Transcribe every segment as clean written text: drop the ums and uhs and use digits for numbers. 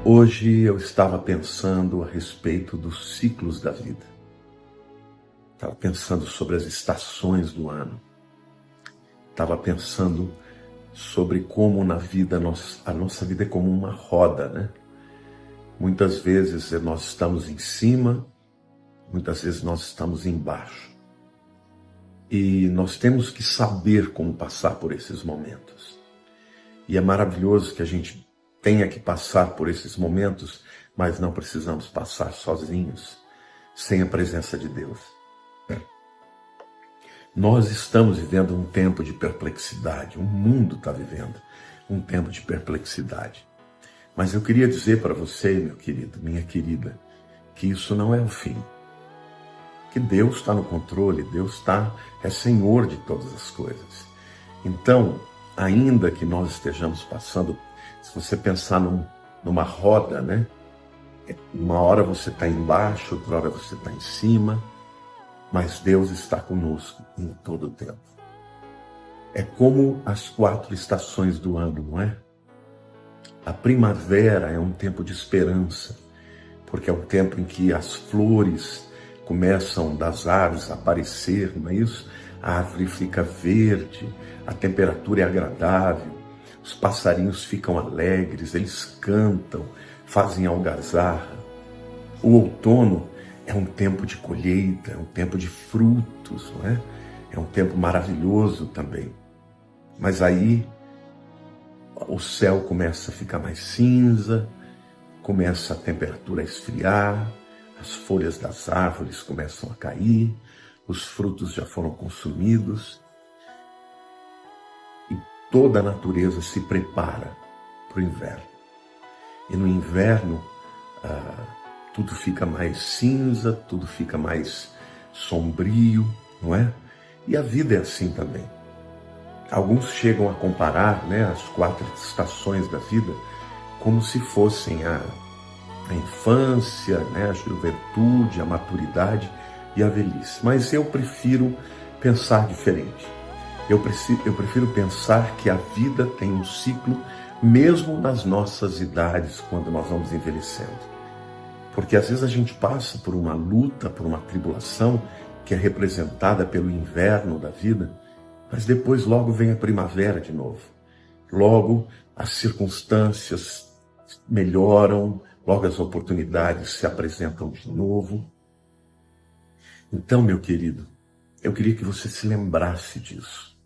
Hoje eu estava pensando a respeito dos ciclos da vida. Estava pensando sobre as estações do ano. Estava pensando sobre como na vida, a nossa vida é como uma roda, né? Muitas vezes nós estamos em cima, muitas vezes nós estamos embaixo. E nós temos que saber como passar por esses momentos. E é maravilhoso que a gente tenha que passar por esses momentos, mas não precisamos passar sozinhos, sem a presença de Deus. Nós estamos vivendo um tempo de perplexidade, o mundo está vivendo um tempo de perplexidade. Mas eu queria dizer para você, meu querido, minha querida, que isso não é o fim. Que Deus está no controle, Deus é Senhor de todas as coisas. Então, ainda que nós estejamos passando, se você pensar numa roda, né? Uma hora você está embaixo, outra hora você está em cima, mas Deus está conosco em todo o tempo. É como as 4 estações do ano, não é? A primavera é um tempo de esperança, porque é um tempo em que as flores começam das árvores a aparecer, não é isso? A árvore fica verde, a temperatura é agradável, os passarinhos ficam alegres, eles cantam, fazem algazarra. O outono é um tempo de colheita, é um tempo de frutos, não é? É um tempo maravilhoso também. Mas aí o céu começa a ficar mais cinza, começa a temperatura a esfriar, as folhas das árvores começam a cair, os frutos já foram consumidos e toda a natureza se prepara para o inverno. E no inverno tudo fica mais cinza, tudo fica mais sombrio, não é? E a vida é assim também. Alguns chegam a comparar, né, as 4 estações da vida como se fossem a infância, né, a juventude, a maturidade e a velhice. Mas eu prefiro pensar diferente. Eu prefiro pensar que a vida tem um ciclo mesmo nas nossas idades, quando nós vamos envelhecendo. Porque às vezes a gente passa por uma luta, por uma tribulação que é representada pelo inverno da vida, mas depois logo vem a primavera de novo. Logo as circunstâncias melhoram, logo as oportunidades se apresentam de novo. Então, meu querido, eu queria que você se lembrasse disso.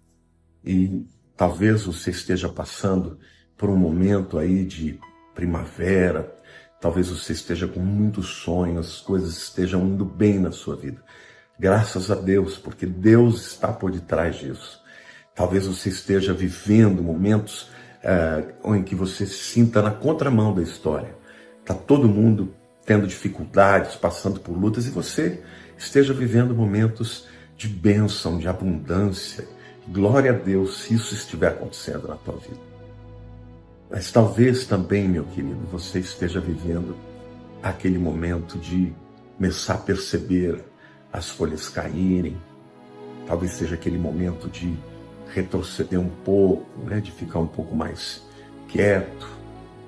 E talvez você esteja passando por um momento aí de primavera, talvez você esteja com muitos sonhos, as coisas estejam indo bem na sua vida. Graças a Deus, porque Deus está por detrás disso. Talvez você esteja vivendo momentos em que você se sinta na contramão da história. Está todo mundo tendo dificuldades, passando por lutas, e você esteja vivendo momentos de bênção, de abundância. Glória a Deus se isso estiver acontecendo na tua vida. Mas talvez também, meu querido, você esteja vivendo aquele momento de começar a perceber as folhas caírem. Talvez seja aquele momento de retroceder um pouco, né? De ficar um pouco mais quieto,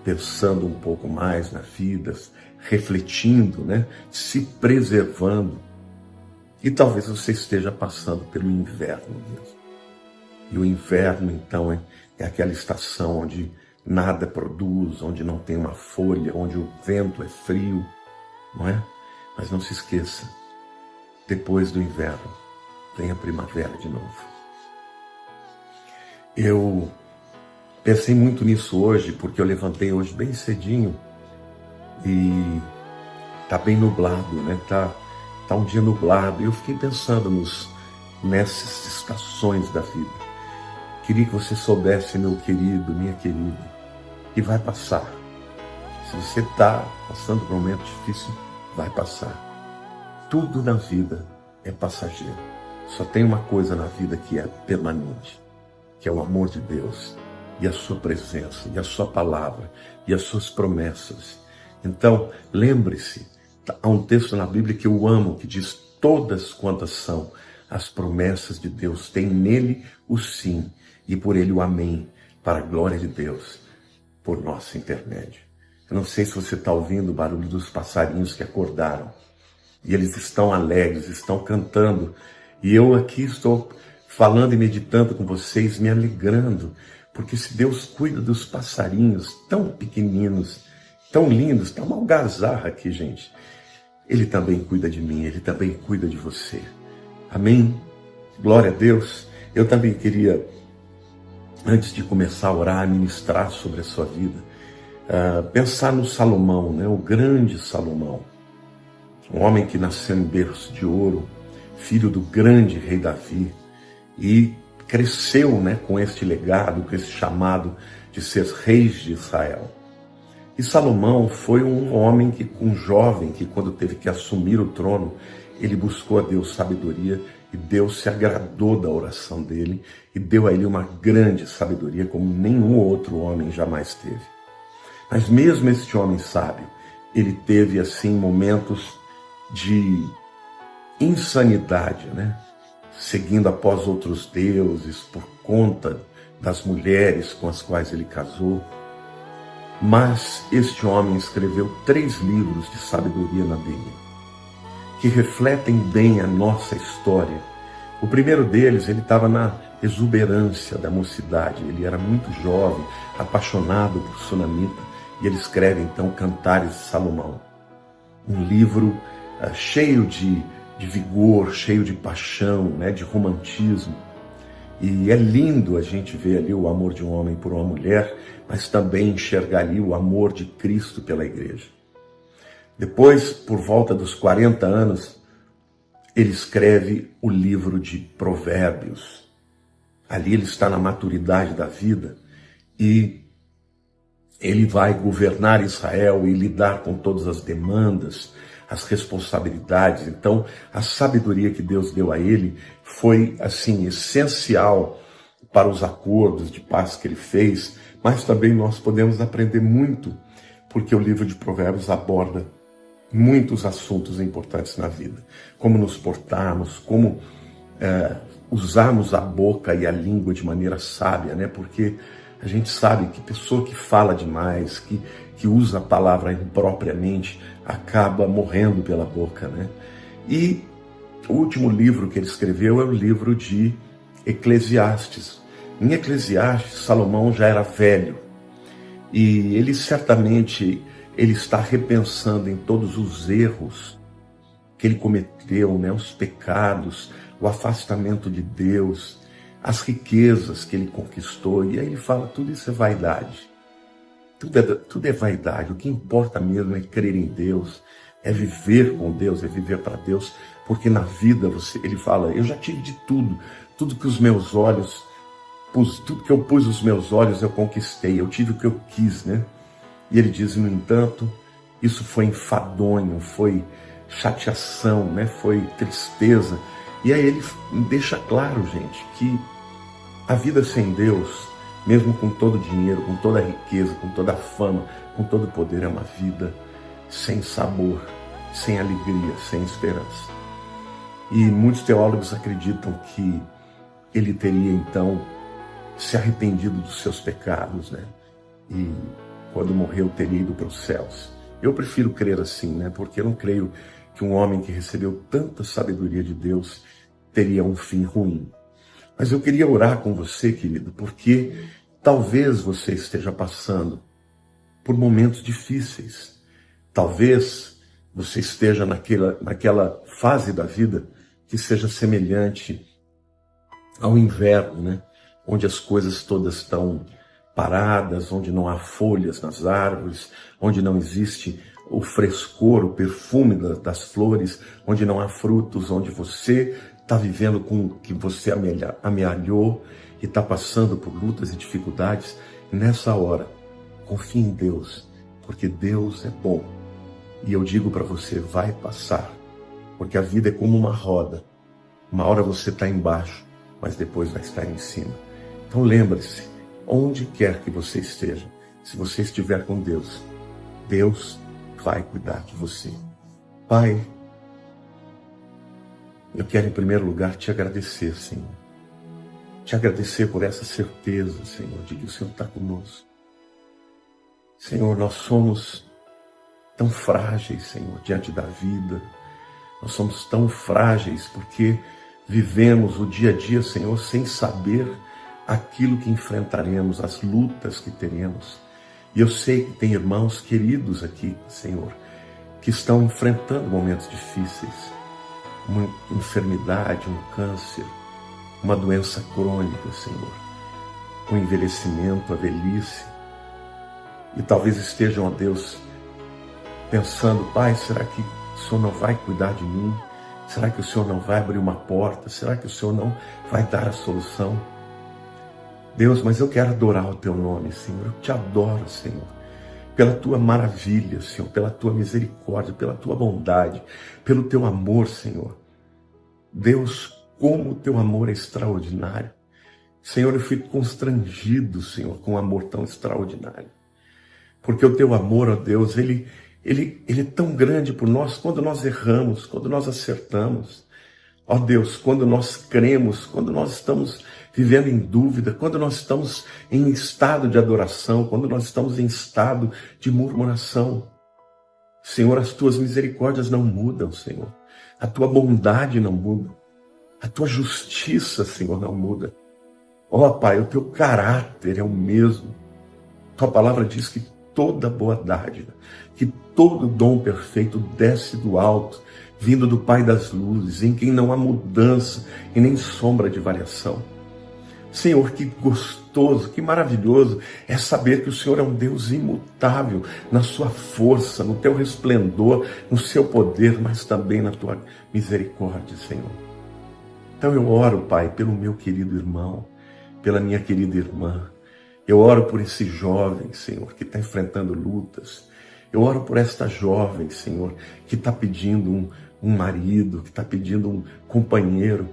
pensando um pouco mais na vida, refletindo, né? Se preservando. E talvez você esteja passando pelo inverno mesmo. E o inverno, então, é aquela estação onde nada produz, onde não tem uma folha, onde o vento é frio, não é? Mas não se esqueça, depois do inverno vem a primavera de novo. Eu pensei muito nisso hoje, porque eu levantei hoje bem cedinho e tá bem nublado, né? Tá um dia nublado, e eu fiquei pensando nessas estações da vida. Queria que você soubesse, meu querido, minha querida, que vai passar. Se você está passando por um momento difícil, vai passar. Tudo na vida é passageiro. Só tem uma coisa na vida que é permanente, que é o amor de Deus, e a sua presença, e a sua palavra, e as suas promessas. Então, lembre-se, há um texto na Bíblia que eu amo, que diz: todas quantas são as promessas de Deus, tem nele o sim, e por ele o amém, para a glória de Deus, por nosso intermédio. Eu não sei se você está ouvindo o barulho dos passarinhos que acordaram. E eles estão alegres, estão cantando. E eu aqui estou falando e meditando com vocês, me alegrando. Porque se Deus cuida dos passarinhos tão pequeninos, tão lindos, tá uma algazarra aqui, gente. Ele também cuida de mim, Ele também cuida de você. Amém? Glória a Deus. Eu também queria, antes de começar a orar, a ministrar sobre a sua vida, pensar no Salomão, né? O grande Salomão. Um homem que nasceu em berço de ouro, filho do grande rei Davi, e cresceu, né, com este legado, com esse chamado de ser rei de Israel. E Salomão foi um homem um jovem que, quando teve que assumir o trono, ele buscou a Deus sabedoria, e Deus se agradou da oração dele e deu a ele uma grande sabedoria como nenhum outro homem jamais teve. Mas mesmo este homem sábio, ele teve assim momentos de insanidade, né? Seguindo após outros deuses por conta das mulheres com as quais ele casou. Mas este homem escreveu 3 livros de sabedoria na Bíblia, que refletem bem a nossa história. O primeiro deles, ele estava na exuberância da mocidade, ele era muito jovem, apaixonado por Sunamita, e ele escreve então Cantares de Salomão. Um livro cheio de vigor, cheio de paixão, né, de romantismo. E é lindo a gente ver ali o amor de um homem por uma mulher, mas também enxergar ali o amor de Cristo pela igreja. Depois, por volta dos 40 anos, ele escreve o livro de Provérbios. Ali ele está na maturidade da vida e ele vai governar Israel e lidar com todas as demandas, as responsabilidades. Então, a sabedoria que Deus deu a ele foi, assim, essencial para os acordos de paz que ele fez, mas também nós podemos aprender muito, porque o livro de Provérbios aborda muitos assuntos importantes na vida. Como nos portarmos, como usarmos a boca e a língua de maneira sábia, né? Porque a gente sabe que pessoa que fala demais, que usa a palavra impropriamente, acaba morrendo pela boca, né? E o último livro que ele escreveu é o livro de Eclesiastes. Em Eclesiastes, Salomão já era velho e ele certamente está repensando em todos os erros que ele cometeu, né? Os pecados, o afastamento de Deus, as riquezas que ele conquistou. E aí ele fala, tudo isso é vaidade. Tudo é vaidade. O que importa mesmo é crer em Deus, é viver com Deus, é viver para Deus. Porque na vida, ele fala, eu já tive de tudo. Tudo que os meus olhos, tudo que eu pus os meus olhos, eu conquistei. Eu tive o que eu quis, né? E ele diz, no entanto, isso foi enfadonho, foi chateação, né? Foi tristeza. E aí ele deixa claro, gente, que a vida sem Deus, mesmo com todo o dinheiro, com toda a riqueza, com toda a fama, com todo o poder, é uma vida sem sabor, sem alegria, sem esperança. E muitos teólogos acreditam que ele teria então se arrependido dos seus pecados, né? E quando morreu teria ido para os céus. Eu prefiro crer assim, né? Porque eu não creio que um homem que recebeu tanta sabedoria de Deus teria um fim ruim. Mas eu queria orar com você, querido, porque talvez você esteja passando por momentos difíceis. Talvez você esteja naquela fase da vida que seja semelhante ao inverno, né? Onde as coisas todas estão paradas, onde não há folhas nas árvores, onde não existe o frescor, o perfume das flores, onde não há frutos, onde você está vivendo com o que você amealhou e está passando por lutas e dificuldades. Nessa hora, confie em Deus, porque Deus é bom. E eu digo para você, vai passar, porque a vida é como uma roda. Uma hora você está embaixo, mas depois vai estar em cima. Então lembre-se, onde quer que você esteja, se você estiver com Deus, Deus vai cuidar de você. Pai, eu quero em primeiro lugar te agradecer, Senhor. Te agradecer por essa certeza, Senhor, de que o Senhor está conosco. Senhor, nós somos tão frágeis, Senhor, diante da vida. Nós somos tão frágeis porque vivemos o dia a dia, Senhor, sem saber aquilo que enfrentaremos, as lutas que teremos. E eu sei que tem irmãos queridos aqui, Senhor, que estão enfrentando momentos difíceis, uma enfermidade, um câncer, uma doença crônica, Senhor, o envelhecimento, a velhice. E talvez estejam, ó Deus, pensando: Pai, será que o Senhor não vai cuidar de mim? Será que o Senhor não vai abrir uma porta? Será que o Senhor não vai dar a solução? Deus, mas eu quero adorar o Teu nome, Senhor. Eu te adoro, Senhor, pela Tua maravilha, Senhor, pela Tua misericórdia, pela Tua bondade, pelo Teu amor, Senhor. Deus, como o Teu amor é extraordinário. Senhor, eu fico constrangido, Senhor, com um amor tão extraordinário. Porque o Teu amor, ó Deus, ele é tão grande por nós quando nós erramos, quando nós acertamos. Ó Deus, quando nós cremos, quando nós estamos vivendo em dúvida, quando nós estamos em estado de adoração, quando nós estamos em estado de murmuração. Senhor, as Tuas misericórdias não mudam, Senhor. A Tua bondade não muda. A Tua justiça, Senhor, não muda. Ó Pai, o Teu caráter é o mesmo. Tua palavra diz que toda boa dádiva, que todo dom perfeito desce do alto, vindo do Pai das luzes, em quem não há mudança e nem sombra de variação. Senhor, que gostoso, que maravilhoso é saber que o Senhor é um Deus imutável na sua força, no Teu resplendor, no Seu poder, mas também na Tua misericórdia, Senhor. Então eu oro, Pai, pelo meu querido irmão, pela minha querida irmã. Eu oro por esse jovem, Senhor, que está enfrentando lutas. Eu oro por esta jovem, Senhor, que está pedindo um marido, que está pedindo um companheiro.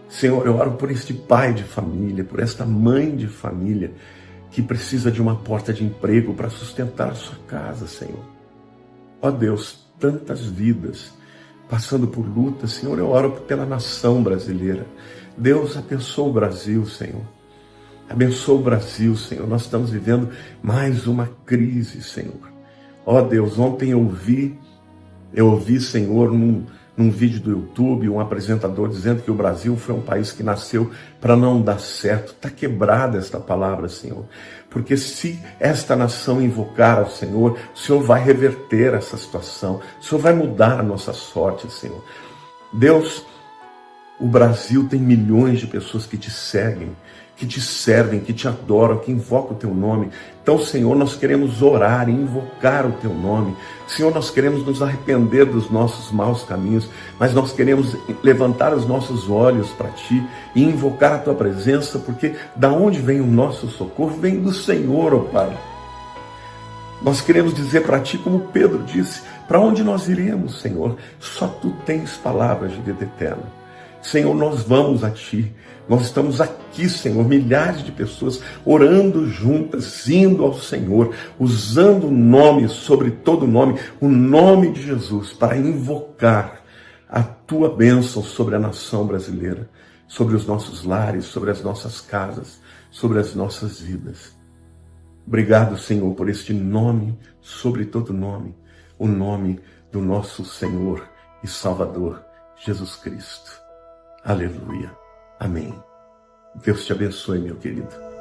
Senhor, eu oro por este pai de família, por esta mãe de família, que precisa de uma porta de emprego para sustentar a sua casa, Senhor. Ó Deus, tantas vidas passando por lutas, Senhor, eu oro pela nação brasileira. Deus, abençoa o Brasil, Senhor. Abençoa o Brasil, Senhor. Nós estamos vivendo mais uma crise, Senhor. Ó Deus, ontem eu ouvi, Senhor, num vídeo do YouTube, um apresentador dizendo que o Brasil foi um país que nasceu para não dar certo. Está quebrada esta palavra, Senhor. Porque se esta nação invocar ao Senhor, o Senhor vai reverter essa situação. O Senhor vai mudar a nossa sorte, Senhor. Deus, o Brasil tem milhões de pessoas que te seguem, que te servem, que te adoram, que invocam o Teu nome. Então, Senhor, nós queremos orar e invocar o Teu nome. Senhor, nós queremos nos arrepender dos nossos maus caminhos, mas nós queremos levantar os nossos olhos para Ti e invocar a Tua presença, porque da onde vem o nosso socorro? Vem do Senhor, ó Pai. Nós queremos dizer para Ti, como Pedro disse: para onde nós iremos, Senhor? Só Tu tens palavras de vida eterna. Senhor, nós vamos a Ti. Nós estamos aqui, Senhor, milhares de pessoas orando juntas, indo ao Senhor, usando o nome sobre todo nome, o nome de Jesus, para invocar a Tua bênção sobre a nação brasileira, sobre os nossos lares, sobre as nossas casas, sobre as nossas vidas. Obrigado, Senhor, por este nome sobre todo nome, o nome do nosso Senhor e Salvador, Jesus Cristo. Aleluia. Amém. Deus te abençoe, meu querido.